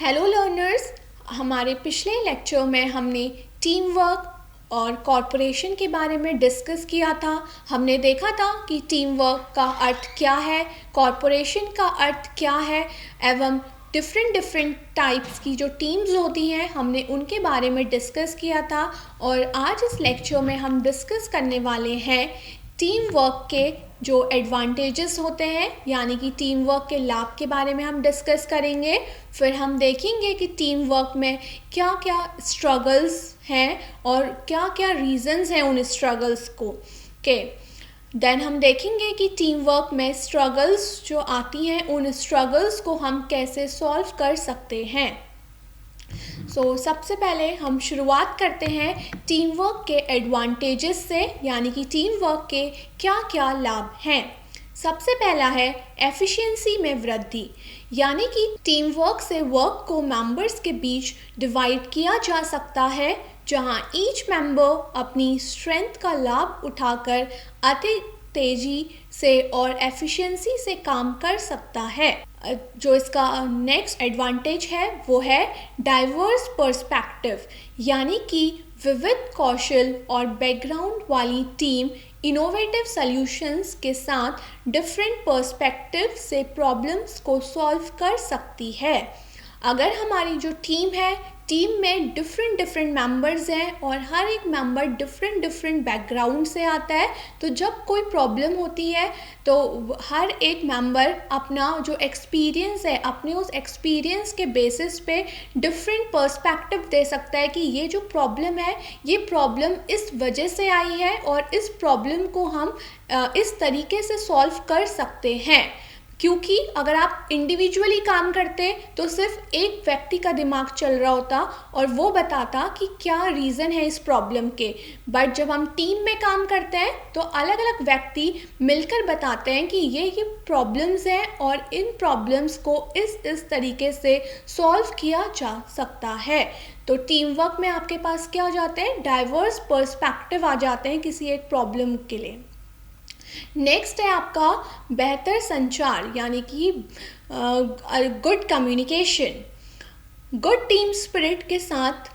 Hello learners. हमारे पिछले lecture में हमने टीम वर्क और कॉरपोरेशन के बारे में डिस्कस किया था। हमने देखा था कि टीम वर्क का अर्थ क्या है, कॉरपोरेशन का अर्थ क्या है एवं डिफरेंट टाइप्स की जो टीम्स होती हैं हमने उनके बारे में डिस्कस किया था। और आज इस लेक्चर में हम डिस्कस करने वाले हैं टीम वर्क के जो एडवांटेजेस होते हैं, यानी कि टीम वर्क के लाभ के बारे में हम डिस्कस करेंगे। फिर हम देखेंगे कि टीम वर्क में क्या क्या स्ट्रगल्स हैं और क्या क्या रीजंस हैं उन स्ट्रगल्स को के। देन हम देखेंगे कि टीम वर्क में स्ट्रगल्स जो आती हैं उन स्ट्रगल्स को हम कैसे सॉल्व कर सकते हैं। सबसे पहले हम शुरुआत करते हैं टीम वर्क के एडवांटेजेस से, यानी कि टीम वर्क के क्या क्या लाभ हैं। सबसे पहला है एफिशिएंसी में वृद्धि, यानी कि टीम वर्क से वर्क को मेंबर्स के बीच डिवाइड किया जा सकता है, जहां ईच मेंबर अपनी स्ट्रेंथ का लाभ उठाकर अधिक तेजी से और एफिशिएंसी से काम कर सकता है। जो इसका नेक्स्ट एडवांटेज है वो है डाइवर्स पर्सपेक्टिव, यानी कि विविध कौशल और बैकग्राउंड वाली टीम इनोवेटिव सॉल्यूशंस के साथ डिफरेंट पर्सपेक्टिव से प्रॉब्लम्स को सॉल्व कर सकती है। अगर हमारी जो टीम है, टीम में डिफरेंट मेंबर्स हैं और हर एक मेंबर डिफरेंट बैकग्राउंड से आता है, तो जब कोई प्रॉब्लम होती है तो हर एक मेंबर अपना जो एक्सपीरियंस है, अपने उस एक्सपीरियंस के बेसिस पे डिफरेंट पर्सपेक्टिव दे सकता है कि ये जो प्रॉब्लम है, ये प्रॉब्लम इस वजह से आई है और इस प्रॉब्लम को हम इस तरीके से सॉल्व कर सकते हैं। क्योंकि अगर आप इंडिविजुअली काम करते तो सिर्फ एक व्यक्ति का दिमाग चल रहा होता और वो बताता कि क्या रीज़न है इस प्रॉब्लम के। बट जब हम टीम में काम करते हैं तो अलग अलग व्यक्ति मिलकर बताते हैं कि ये प्रॉब्लम्स हैं और इन प्रॉब्लम्स को इस तरीके से सॉल्व किया जा सकता है। तो टीम वर्क में आपके पास क्या हो जाते हैं, डाइवर्स पर्सपेक्टिव आ जाते हैं किसी एक प्रॉब्लम के लिए। नेक्स्ट है आपका बेहतर संचार, यानी कि good communication. Good team spirit के साथ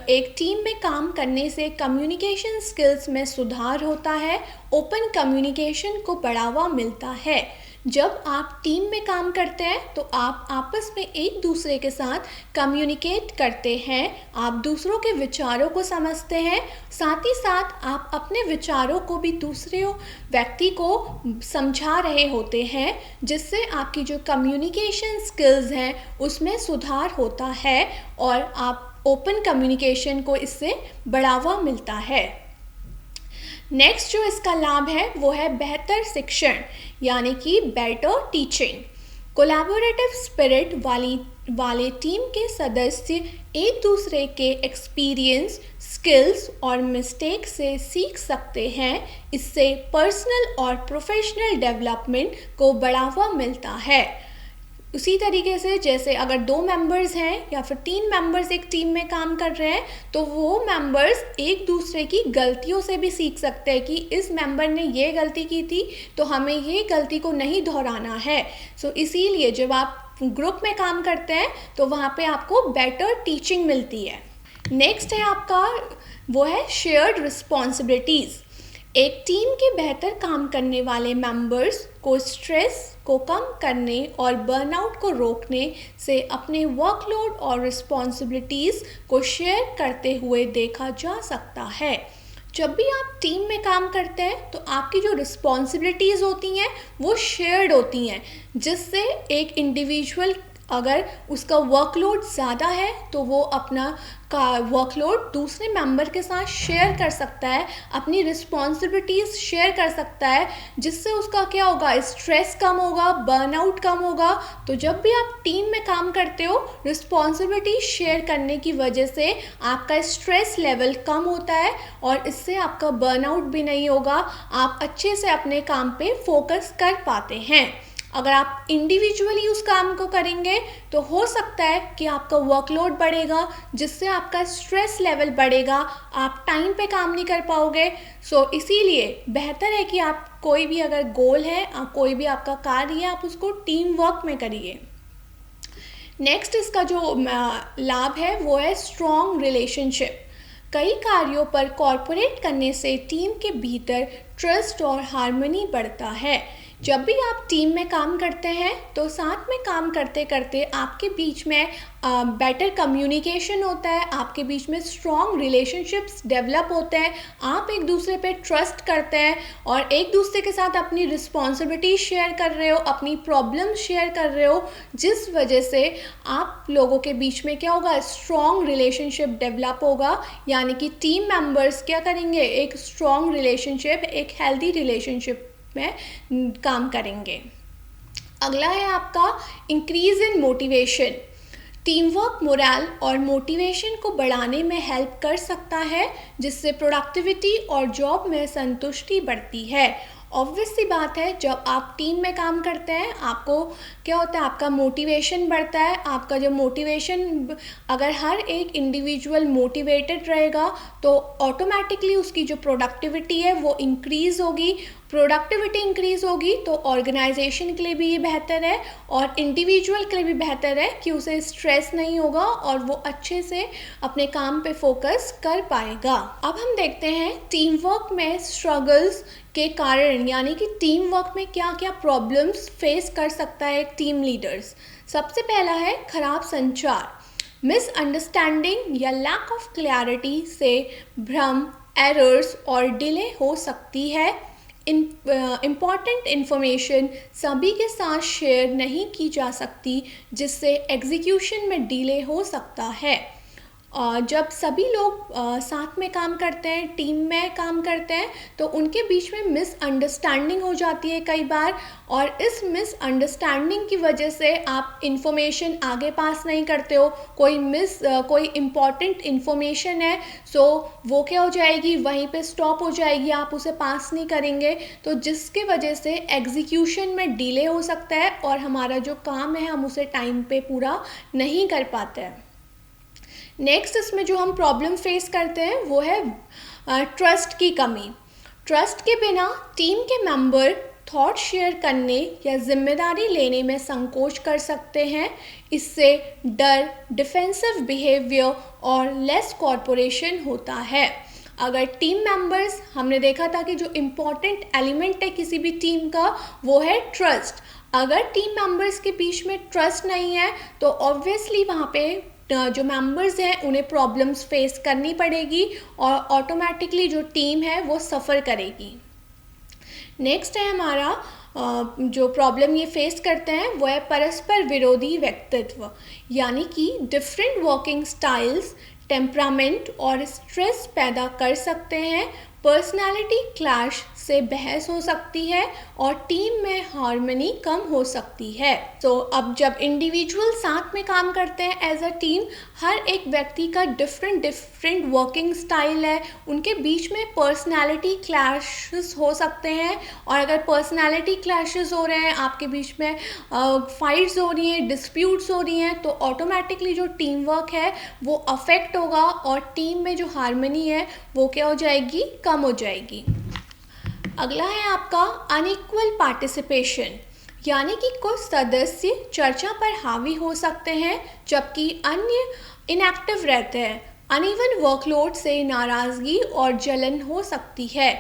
एक टीम में काम करने से कम्युनिकेशन स्किल्स में सुधार होता है, ओपन कम्युनिकेशन को बढ़ावा मिलता है। जब आप टीम में काम करते हैं तो आप आपस में एक दूसरे के साथ कम्युनिकेट करते हैं, आप दूसरों के विचारों को समझते हैं, साथ ही साथ आप अपने विचारों को भी दूसरे व्यक्ति को समझा रहे होते हैं, जिससे आपकी जो कम्युनिकेशन स्किल्स हैं उसमें सुधार होता है और आप ओपन कम्युनिकेशन को इससे बढ़ावा मिलता है। नेक्स्ट जो इसका लाभ है वो है बेहतर शिक्षण, यानी कि बेटर टीचिंग। कोलैबोरेटिव स्पिरिट वाले टीम के सदस्य एक दूसरे के एक्सपीरियंस, स्किल्स और मिस्टेक से सीख सकते हैं। इससे पर्सनल और प्रोफेशनल डेवलपमेंट को बढ़ावा मिलता है। उसी तरीके से जैसे अगर 2 मेंबर्स हैं या फिर 3 मेंबर्स एक टीम में काम कर रहे हैं तो वो मेंबर्स एक दूसरे की गलतियों से भी सीख सकते हैं कि इस मेंबर ने ये गलती की थी तो हमें ये गलती को नहीं दोहराना है। इसीलिए जब आप ग्रुप में काम करते हैं तो वहाँ पे आपको बेटर टीचिंग मिलती है। नेक्स्ट है आपका वो है शेयर्ड रिस्पॉन्सिबिलिटीज़। एक टीम के बेहतर काम करने वाले मेंबर्स को स्ट्रेस को कम करने और बर्नआउट को रोकने से अपने वर्कलोड और रिस्पॉन्सिबिलिटीज़ को शेयर करते हुए देखा जा सकता है। जब भी आप टीम में काम करते हैं तो आपकी जो रिस्पॉन्सिबिलिटीज़ होती हैं वो शेयर्ड होती हैं, जिससे एक इंडिविजुअल अगर उसका वर्कलोड ज़्यादा है तो वो अपना का वर्कलोड दूसरे मेंबर के साथ शेयर कर सकता है, अपनी रिस्पॉन्सिबिलिटीज़ शेयर कर सकता है, जिससे उसका क्या होगा, स्ट्रेस कम होगा, बर्नआउट कम होगा। तो जब भी आप टीम में काम करते हो, रिस्पॉन्सिबिलिटी शेयर करने की वजह से आपका स्ट्रेस लेवल कम होता है और इससे आपका बर्नआउट भी नहीं होगा, आप अच्छे से अपने काम पे फोकस कर पाते हैं। अगर आप इंडिविजुअली उस काम को करेंगे तो हो सकता है कि आपका वर्कलोड बढ़ेगा, जिससे आपका स्ट्रेस लेवल बढ़ेगा, आप टाइम पे काम नहीं कर पाओगे। इसीलिए बेहतर है कि आप कोई भी अगर गोल है, कोई भी आपका कार्य है, आप उसको टीम वर्क में करिए। नेक्स्ट इसका जो लाभ है वो है स्ट्रॉन्ग रिलेशनशिप। कई कार्यों पर कॉर्पोरेट करने से टीम के भीतर ट्रस्ट और हार्मनी बढ़ता है। जब भी आप टीम में काम करते हैं तो साथ में काम करते करते आपके बीच में बेटर कम्युनिकेशन होता है, आपके बीच में स्ट्रॉन्ग रिलेशनशिप्स डेवलप होते हैं, आप एक दूसरे पे ट्रस्ट करते हैं और एक दूसरे के साथ अपनी रिस्पॉन्सिबिलिटी शेयर कर रहे हो, अपनी प्रॉब्लम शेयर कर रहे हो, जिस वजह से आप लोगों के बीच में क्या होगा, स्ट्रॉन्ग रिलेशनशिप डेवलप होगा। यानी कि टीम मेंबर्स क्या करेंगे, एक स्ट्रॉन्ग रिलेशनशिप, एक हेल्दी रिलेशनशिप में काम करेंगे। अगला है आपका increase in motivation. Team work moral और मोटिवेशन को बढ़ाने में हेल्प कर सकता है, जिससे प्रोडक्टिविटी और जॉब में संतुष्टि बढ़ती है। ऑब्वियस सी बात है, जब आप टीम में काम करते हैं आपको क्या होता है, आपका मोटिवेशन बढ़ता है। आपका जो मोटिवेशन, अगर हर एक इंडिविजुअल मोटिवेटेड रहेगा तो ऑटोमेटिकली उसकी जो प्रोडक्टिविटी है वो इंक्रीज़ होगी। प्रोडक्टिविटी इंक्रीज़ होगी तो ऑर्गेनाइजेशन के लिए भी ये बेहतर है और इंडिविजुअल के लिए भी बेहतर है कि उसे स्ट्रेस नहीं होगा और वो अच्छे से अपने काम पे फोकस कर पाएगा। अब हम देखते हैं टीम वर्क में स्ट्रगल्स के कारण, यानी कि टीम वर्क में क्या क्या प्रॉब्लम्स फेस कर सकता है एक टीम लीडर्स। सबसे पहला है खराब संचार। मिसअंडरस्टैंडिंग या लैक ऑफ क्लैरिटी से भ्रम, एरर्स और डिले हो सकती है। इम्पॉर्टेंट इन्फॉर्मेशन सभी के साथ शेयर नहीं की जा सकती, जिससे एग्जीक्यूशन में डिले हो सकता है। जब सभी लोग साथ में काम करते हैं, टीम में काम करते हैं, तो उनके बीच में मिसअंडरस्टैंडिंग हो जाती है कई बार, और इस मिसअंडरस्टैंडिंग की वजह से आप इन्फॉर्मेशन आगे पास नहीं करते हो। कोई इम्पॉर्टेंट इन्फॉर्मेशन है सो वो क्या हो जाएगी, वहीं पे स्टॉप हो जाएगी, आप उसे पास नहीं करेंगे, तो जिसके वजह से एग्जीक्यूशन में डिले हो सकता है और हमारा जो काम है हम उसे टाइम पे पूरा नहीं कर पाते हैं। नेक्स्ट इसमें जो हम प्रॉब्लम फेस करते हैं वो है ट्रस्ट की कमी। ट्रस्ट के बिना टीम के मेंबर थॉट शेयर करने या जिम्मेदारी लेने में संकोच कर सकते हैं। इससे डर, डिफेंसिव बिहेवियर और लेस कॉर्पोरेशन होता है। अगर टीम मेंबर्स, हमने देखा था कि जो इम्पॉर्टेंट एलिमेंट है किसी भी टीम का वो है ट्रस्ट। अगर टीम मेंबर्स के बीच में ट्रस्ट नहीं है तो ऑब्वियसली वहाँ पे जो मेंबर्स हैं उन्हें प्रॉब्लम्स फेस करनी पड़ेगी और ऑटोमेटिकली जो टीम है वो सफ़र करेगी। नेक्स्ट है हमारा जो प्रॉब्लम ये फेस करते हैं वो है परस्पर विरोधी व्यक्तित्व, यानी कि डिफरेंट वर्किंग स्टाइल्स टेम्परामेंट और स्ट्रेस पैदा कर सकते हैं। पर्सनालिटी क्लैश से बहस हो सकती है और टीम में हार्मनी कम हो सकती है। तो अब जब इंडिविजुअल साथ में काम करते हैं एज अ टीम, हर एक व्यक्ति का डिफरेंट वर्किंग स्टाइल है, उनके बीच में पर्सनालिटी क्लैशेस हो सकते हैं, और अगर पर्सनालिटी क्लैशेस हो रहे हैं, आपके बीच में फाइट्स हो रही हैं, डिस्प्यूट्स हो रही हैं, तो ऑटोमेटिकली जो टीम वर्क है वो अफेक्ट होगा और टीम में जो हार्मनी है वो क्या हो जाएगी, कम हो जाएगी। अगला है आपका अनइक्वल पार्टिसिपेशन, यानी कि कुछ सदस्य चर्चा पर हावी हो सकते हैं जबकि अन्य इनएक्टिव रहते हैं। अनइवन वर्कलोड से नाराज़गी और जलन हो सकती है,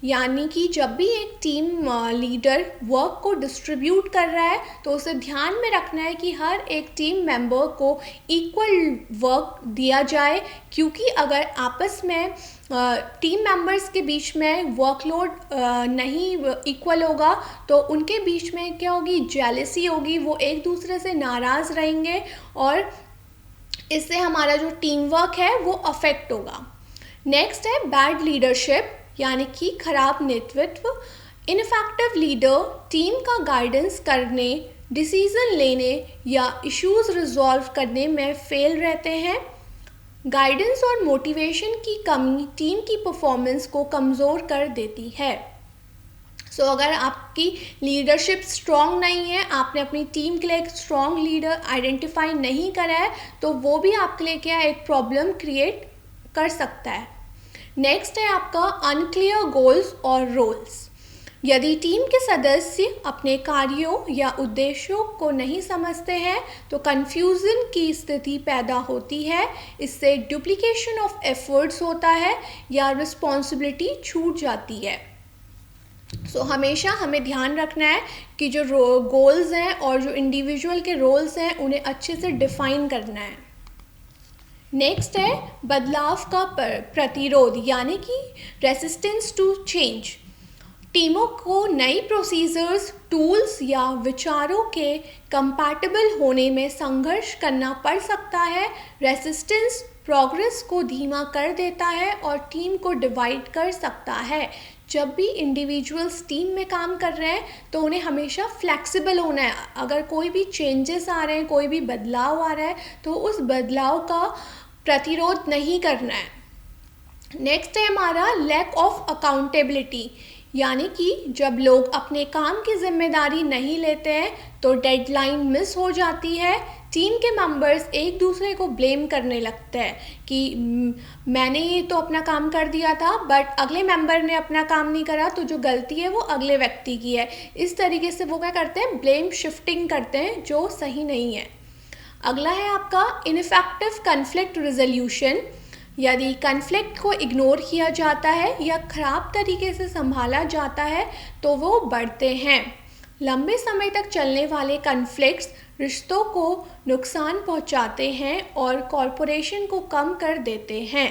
यानी कि जब भी एक टीम लीडर वर्क को डिस्ट्रीब्यूट कर रहा है तो उसे ध्यान में रखना है कि हर एक टीम मेंबर को इक्वल वर्क दिया जाए, क्योंकि अगर आपस में टीम मेंबर्स के बीच में वर्कलोड नहीं इक्वल होगा तो उनके बीच में क्या होगी, जेलसी होगी, वो एक दूसरे से नाराज़ रहेंगे और इससे हमारा जो टीम वर्क है वो अफेक्ट होगा। नेक्स्ट है बैड लीडरशिप, यानी कि खराब नेतृत्व। इनफेक्टिव लीडर टीम का गाइडेंस करने, डिसीजन लेने या इश्यूज रिजॉल्व करने में फेल रहते हैं। गाइडेंस और मोटिवेशन की कमी टीम की परफॉर्मेंस को कमज़ोर कर देती है। सो अगर आपकी लीडरशिप स्ट्रॉन्ग नहीं है, आपने अपनी टीम के लिए एक स्ट्रॉन्ग लीडर आइडेंटिफाई नहीं करा है, तो वो भी आपके लिए क्या एक प्रॉब्लम क्रिएट कर सकता है। नेक्स्ट है आपका अनक्लियर गोल्स और रोल्स, यदि टीम के सदस्य अपने कार्यों या उद्देश्यों को नहीं समझते हैं तो कन्फ्यूज़न की स्थिति पैदा होती है। इससे डुप्लीकेशन ऑफ एफर्ट्स होता है या रिस्पॉन्सिबिलिटी छूट जाती है। हमेशा हमें ध्यान रखना है कि जो गोल्स हैं और जो इंडिविजुअल के रोल्स हैं उन्हें अच्छे से डिफाइन करना है। नेक्स्ट है बदलाव का प्रतिरोध यानी कि रेसिस्टेंस टू चेंज। टीमों को नई प्रोसीजर्स, टूल्स या विचारों के कंपैटिबल होने में संघर्ष करना पड़ सकता है। रेसिस्टेंस प्रोग्रेस को धीमा कर देता है और टीम को डिवाइड कर सकता है। जब भी इंडिविजुअल्स टीम में काम कर रहे हैं तो उन्हें हमेशा फ्लेक्सिबल होना है। अगर कोई भी चेंजेस आ रहे हैं, कोई भी बदलाव आ रहा है तो उस बदलाव का प्रतिरोध नहीं करना है। नेक्स्ट है हमारा लैक ऑफ अकाउंटेबिलिटी, यानी कि जब लोग अपने काम की जिम्मेदारी नहीं लेते हैं तो डेडलाइन मिस हो जाती है। टीम के मेंबर्स एक दूसरे को ब्लेम करने लगते हैं कि मैंने ये तो अपना काम कर दिया था बट अगले मेंबर ने अपना काम नहीं करा, तो जो गलती है वो अगले व्यक्ति की है। इस तरीके से वो क्या करते हैं, ब्लेम शिफ्टिंग करते हैं, जो सही नहीं है। अगला है आपका इनइफेक्टिव कॉन्फ्लिक्ट रिजोल्यूशन। यदि कॉन्फ्लिक्ट को इग्नोर किया जाता है या ख़राब तरीके से संभाला जाता है तो वो बढ़ते हैं। लंबे समय तक चलने वाले कॉन्फ्लिक्ट्स रिश्तों को नुकसान पहुंचाते हैं और कॉरपोरेशन को कम कर देते हैं।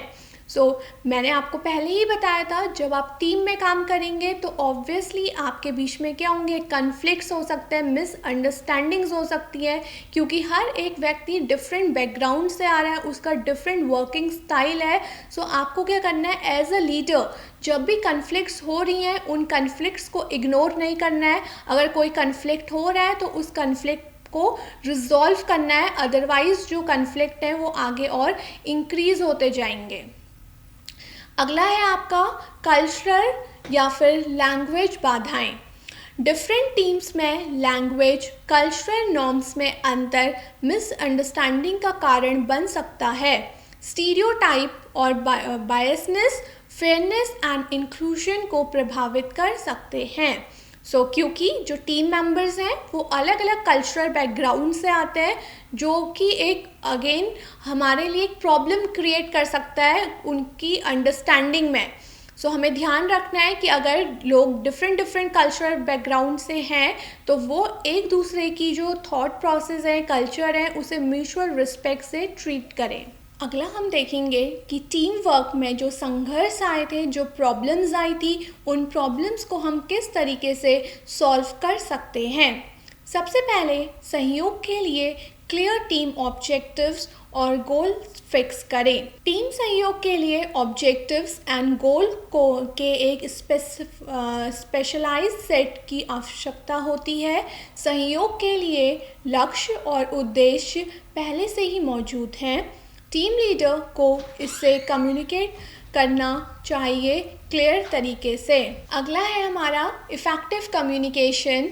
मैंने आपको पहले ही बताया था, जब आप टीम में काम करेंगे तो ऑब्वियसली आपके बीच में क्या होंगे, कॉन्फ्लिक्ट्स हो सकते हैं, मिसअंडरस्टैंडिंग्स हो सकती है, क्योंकि हर एक व्यक्ति डिफरेंट बैकग्राउंड से आ रहा है, उसका डिफरेंट वर्किंग स्टाइल है। आपको क्या करना है एज अ लीडर, जब भी कॉन्फ्लिक्ट्स हो रही हैं उन कॉन्फ्लिक्ट्स को इग्नोर नहीं करना है। अगर कोई कॉन्फ्लिक्ट हो रहा है तो उस कॉन्फ्लिक्ट को रिजॉल्व करना है, अदरवाइज जो कॉन्फ्लिक्ट है वो आगे और इंक्रीज होते जाएंगे। अगला है आपका कल्चरल या फिर लैंग्वेज बाधाएं। डिफरेंट टीम्स में लैंग्वेज, कल्चरल नॉर्म्स में अंतर मिसअंडरस्टैंडिंग का कारण बन सकता है। स्टीरियोटाइप और बायसनेस फेयरनेस एंड इंक्लूजन को प्रभावित कर सकते हैं। क्योंकि जो टीम मेंबर्स हैं वो अलग अलग कल्चरल बैकग्राउंड से आते हैं, जो कि एक अगेन हमारे लिए एक प्रॉब्लम क्रिएट कर सकता है उनकी अंडरस्टैंडिंग में। हमें ध्यान रखना है कि अगर लोग डिफरेंट कल्चरल बैकग्राउंड से हैं तो वो एक दूसरे की जो थॉट प्रोसेस है, कल्चर है, उसे म्यूचुअल रिस्पेक्ट से ट्रीट करें। अगला हम देखेंगे कि टीम वर्क में जो संघर्ष आए थे, जो प्रॉब्लम्स आई थी, उन प्रॉब्लम्स को हम किस तरीके से सॉल्व कर सकते हैं। सबसे पहले सहयोग के लिए क्लियर टीम ऑब्जेक्टिव्स और गोल फिक्स करें। टीम सहयोग के लिए ऑब्जेक्टिव्स एंड गोल को के एक स्पेशलाइज्ड सेट की आवश्यकता होती है। सहयोग के लिए लक्ष्य और उद्देश्य पहले से ही मौजूद हैं। टीम लीडर को इससे कम्युनिकेट करना चाहिए क्लियर तरीके से। अगला है हमारा इफ़ेक्टिव कम्युनिकेशन।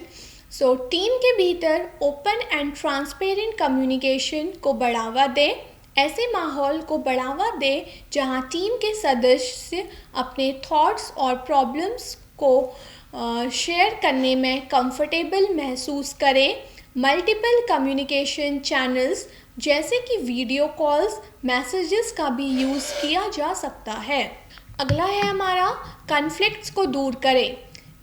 टीम के भीतर ओपन एंड ट्रांसपेरेंट कम्युनिकेशन को बढ़ावा दें। ऐसे माहौल को बढ़ावा दें जहां टीम के सदस्य अपने थॉट्स और प्रॉब्लम्स को शेयर करने में कंफर्टेबल महसूस करें। मल्टीपल कम्युनिकेशन चैनल्स जैसे कि वीडियो कॉल्स, मैसेजेस का भी यूज़ किया जा सकता है। अगला है हमारा कॉन्फ्लिक्ट्स को दूर करें।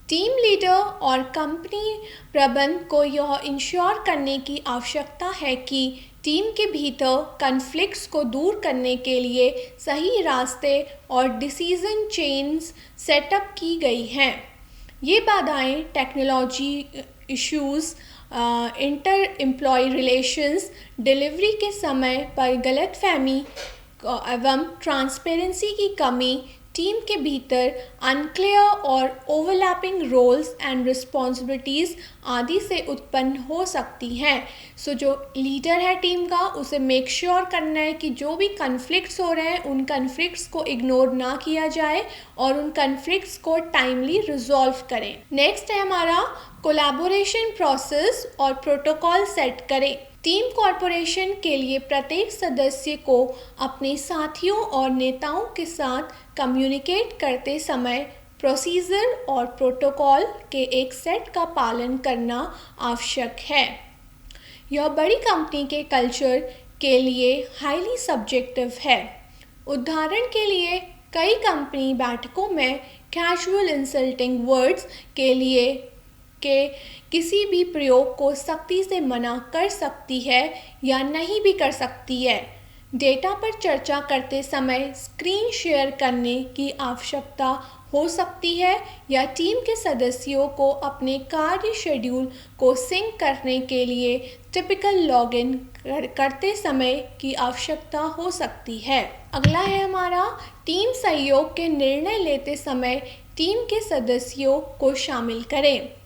टीम लीडर और कंपनी प्रबंधन को यह इंश्योर करने की आवश्यकता है कि टीम के भीतर कॉन्फ्लिक्ट्स को दूर करने के लिए सही रास्ते और डिसीजन चेन्स सेटअप की गई हैं। ये बाधाएं technology issues, inter employ relations, delivery के समय पर गलतफहमी एवं ट्रांसपेरेंसी की कमी, टीम के भीतर अनक्लियर और ओवरलैपिंग रोल्स एंड रिस्पॉन्सिबिलिटीज़ आदि से उत्पन्न हो सकती हैं। जो लीडर है टीम का, उसे मेक श्योर करना है कि जो भी कॉन्फ्लिक्ट्स हो रहे हैं उन कॉन्फ्लिक्ट्स को इग्नोर ना किया जाए और उन कॉन्फ्लिक्ट्स को टाइमली रिजॉल्व करें। नेक्स्ट है हमारा कोलैबोरेशन प्रोसेस और प्रोटोकॉल सेट करें। टीम कॉर्पोरेशन के लिए प्रत्येक सदस्य को अपने साथियों और नेताओं के साथ कम्युनिकेट करते समय प्रोसीजर और प्रोटोकॉल के एक सेट का पालन करना आवश्यक है। यह बड़ी कंपनी के कल्चर के लिए हाईली सब्जेक्टिव है। उदाहरण के लिए कई कंपनी बैठकों में कैजुअल इंसल्टिंग वर्ड्स के किसी भी प्रयोग को सख्ती से मना कर सकती है या नहीं भी कर सकती है। डेटा पर चर्चा करते समय स्क्रीन शेयर करने की आवश्यकता हो सकती है या टीम के सदस्यों को अपने कार्य शेड्यूल को सिंक करने के लिए टिपिकल लॉगिन करते समय की आवश्यकता हो सकती है। अगला है हमारा टीम सहयोग के निर्णय लेते समय टीम के सदस्यों को शामिल करें।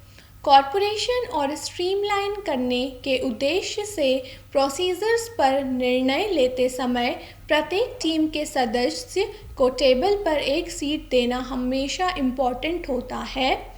कॉर्पोरेशन और स्ट्रीमलाइन करने के उद्देश्य से प्रोसीजर्स पर निर्णय लेते समय प्रत्येक टीम के सदस्य को टेबल पर एक सीट देना हमेशा इम्पॉर्टेंट होता है।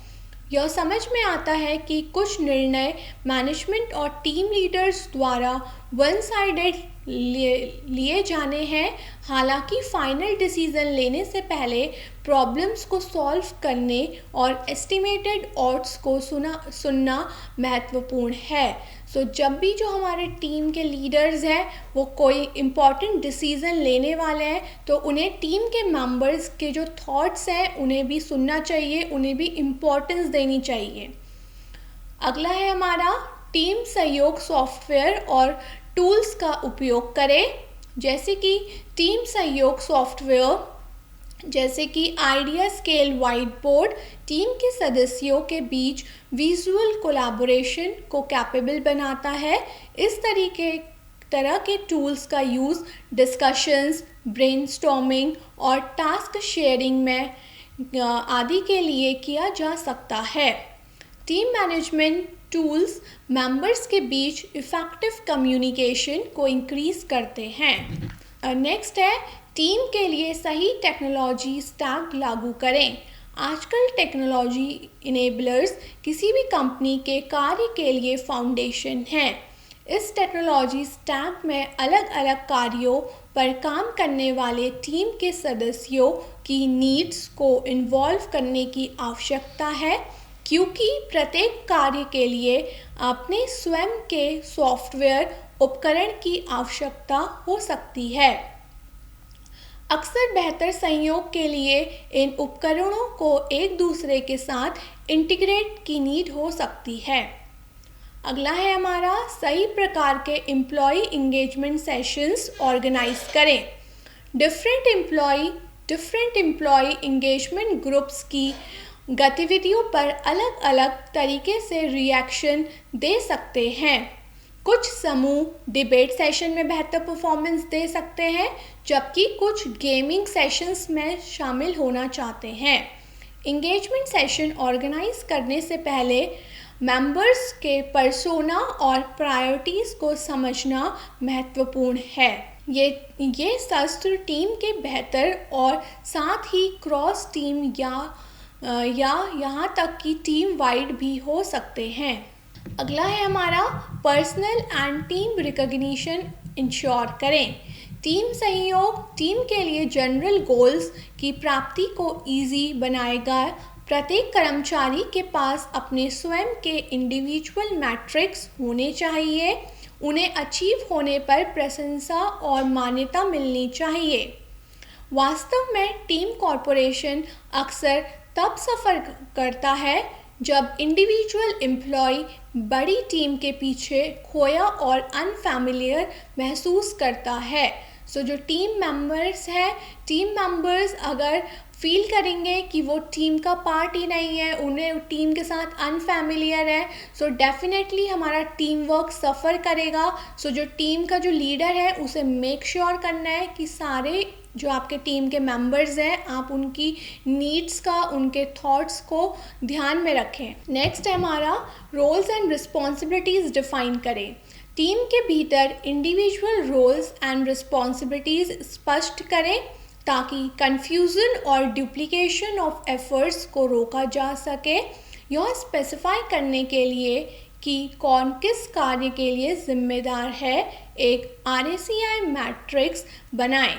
यह समझ में आता है कि कुछ निर्णय मैनेजमेंट और टीम लीडर्स द्वारा वन साइडेड लिए जाने हैं। हालांकि फाइनल डिसीजन लेने से पहले प्रॉब्लम्स को सॉल्व करने और एस्टिमेटेड ऑड्स को सुनना महत्वपूर्ण है। जब भी जो हमारे टीम के लीडर्स हैं वो कोई इम्पॉर्टेंट डिसीज़न लेने वाले हैं तो उन्हें टीम के मेंबर्स के जो थॉट्स हैं उन्हें भी सुनना चाहिए, उन्हें भी इम्पोर्टेंस देनी चाहिए। अगला है हमारा टीम सहयोग सॉफ्टवेयर और टूल्स का उपयोग करें, जैसे कि टीम सहयोग सॉफ्टवेयर जैसे कि idea scale white board team के सदस्यों के बीच विजुअल कोलैबोरेशन को कैपेबल बनाता है। इस तरह के टूल्स का यूज़ डिस्कशंस, ब्रेनस्टॉर्मिंग और टास्क शेयरिंग में आदि के लिए किया जा सकता है। टीम मैनेजमेंट टूल्स मेंबर्स के बीच इफ़ेक्टिव कम्युनिकेशन को इंक्रीज करते हैं। नेक्स्ट है टीम के लिए सही टेक्नोलॉजी स्टैक लागू करें। आजकल टेक्नोलॉजी इनेबलर्स किसी भी कंपनी के कार्य के लिए फाउंडेशन हैं। इस टेक्नोलॉजी स्टैक में अलग अलग कार्यों पर काम करने वाले टीम के सदस्यों की नीड्स को इन्वॉल्व करने की आवश्यकता है, क्योंकि प्रत्येक कार्य के लिए अपने स्वयं के सॉफ्टवेयर उपकरण की आवश्यकता हो सकती है। अक्सर बेहतर सहयोग के लिए इन उपकरणों को एक दूसरे के साथ इंटीग्रेट की नीड हो सकती है। अगला है हमारा सही प्रकार के एम्प्लॉय इंगेजमेंट सेशंस ऑर्गेनाइज करें। डिफरेंट एम्प्लॉय इंगेजमेंट ग्रुप्स की गतिविधियों पर अलग अलग तरीके से रिएक्शन दे सकते हैं। कुछ समूह डिबेट सेशन में बेहतर परफॉर्मेंस दे सकते हैं, जबकि कुछ गेमिंग सेशंस में शामिल होना चाहते हैं। इंगेजमेंट सेशन ऑर्गेनाइज करने से पहले मेंबर्स के पर्सोना और प्रायोरिटीज़ को समझना महत्वपूर्ण है। ये शस्त्र टीम के बेहतर और साथ ही क्रॉस टीम या यहाँ तक कि टीम वाइड भी हो सकते हैं। अगला है हमारा personal and team recognition ensure करें। टीम सहयोग टीम के लिए जनरल गोल्स की प्राप्ति को इजी बनाएगा। प्रत्येक कर्मचारी के पास अपने स्वयं के इंडिविजुअल मैट्रिक्स होने चाहिए। उन्हें अचीव होने पर प्रशंसा और मान्यता मिलनी चाहिए। वास्तव में टीम कॉर्पोरेशन अक्सर तब सफ़र करता है जब इंडिविजुअल एम्प्लॉय बड़ी टीम के पीछे खोया और अनफैमिलियर महसूस करता है। जो टीम मेंबर्स अगर फील करेंगे कि वो टीम का पार्ट ही नहीं है, उन्हें टीम के साथ अनफैमिलियर है, डेफिनेटली हमारा टीम वर्क सफ़र करेगा। जो टीम का जो लीडर है उसे मेक श्योर करना है कि सारे जो आपके टीम के मेंबर्स हैं आप उनकी नीड्स का, उनके थॉट्स को ध्यान में रखें। नेक्स्ट है हमारा रोल्स एंड रिस्पॉन्सिबिलिटीज़ डिफाइन करें। टीम के भीतर इंडिविजुअल रोल्स एंड रिस्पॉन्सिबिलिटीज़ स्पष्ट करें ताकि कंफ्यूजन और डुप्लीकेशन ऑफ एफर्ट्स को रोका जा सके। यह स्पेसिफाई करने के लिए कि कौन किस कार्य के लिए जिम्मेदार है, एक RACI मैट्रिक्स बनाएं।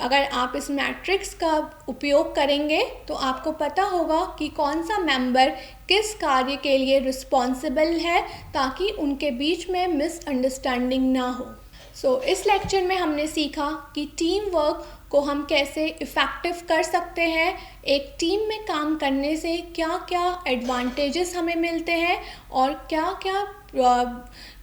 अगर आप इस मैट्रिक्स का उपयोग करेंगे तो आपको पता होगा कि कौन सा मेंबर किस कार्य के लिए रिस्पॉन्सिबल है, ताकि उनके बीच में मिसअंडरस्टैंडिंग ना हो। इस लेक्चर में हमने सीखा कि टीम वर्क को हम कैसे इफ़ेक्टिव कर सकते हैं, एक टीम में काम करने से क्या क्या एडवांटेजेस हमें मिलते हैं और क्या क्या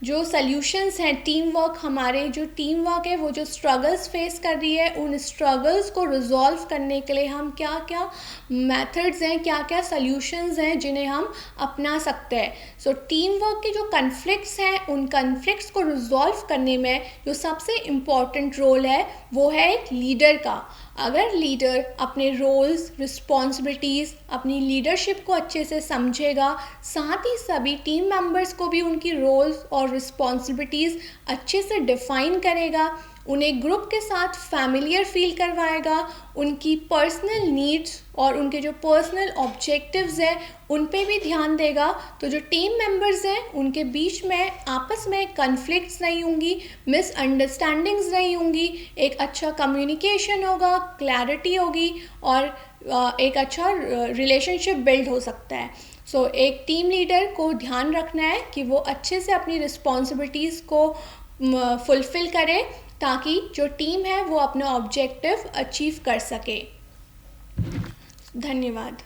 जो सल्यूशंस हैं टीम वर्क, हमारे जो टीम वर्क है वो जो स्ट्रगल्स फेस कर रही है, उन स्ट्रगल्स को रिजॉल्व करने के लिए हम क्या क्या मेथड्स हैं, क्या क्या सल्यूशंस हैं जिन्हें हम अपना सकते हैं। टीम वर्क के जो कन्फ्लिक्ट्स हैं, उन कन्फ्लिक्ट्स को रिजॉल्व करने में जो सबसे इम्पॉर्टेंट रोल है वो है एक लीडर का। अगर लीडर अपने रोल्स, रिस्पॉन्सिबिलिटीज़, अपनी लीडरशिप को अच्छे से समझेगा, साथ ही सभी टीम मेंबर्स को भी उनकी रोल्स और रिस्पॉन्सिबिलिटीज़ अच्छे से डिफ़ाइन करेगा, उन्हें ग्रुप के साथ फैमिलियर फील करवाएगा, उनकी पर्सनल नीड्स और उनके जो पर्सनल ऑब्जेक्टिव्स हैं उन पे भी ध्यान देगा, तो जो टीम मेंबर्स हैं उनके बीच में आपस में कन्फ्लिक्ट्स नहीं होंगी, मिसअंडरस्टैंडिंग्स नहीं होंगी, एक अच्छा कम्युनिकेशन होगा, क्लैरिटी होगी और एक अच्छा रिलेशनशिप बिल्ड हो सकता है। एक टीम लीडर को ध्यान रखना है कि वो अच्छे से अपनी रिस्पॉन्सिबिलिटीज़ को फुलफ़िल करे, ताकि जो टीम है वो अपना ऑब्जेक्टिव अचीव कर सके। धन्यवाद।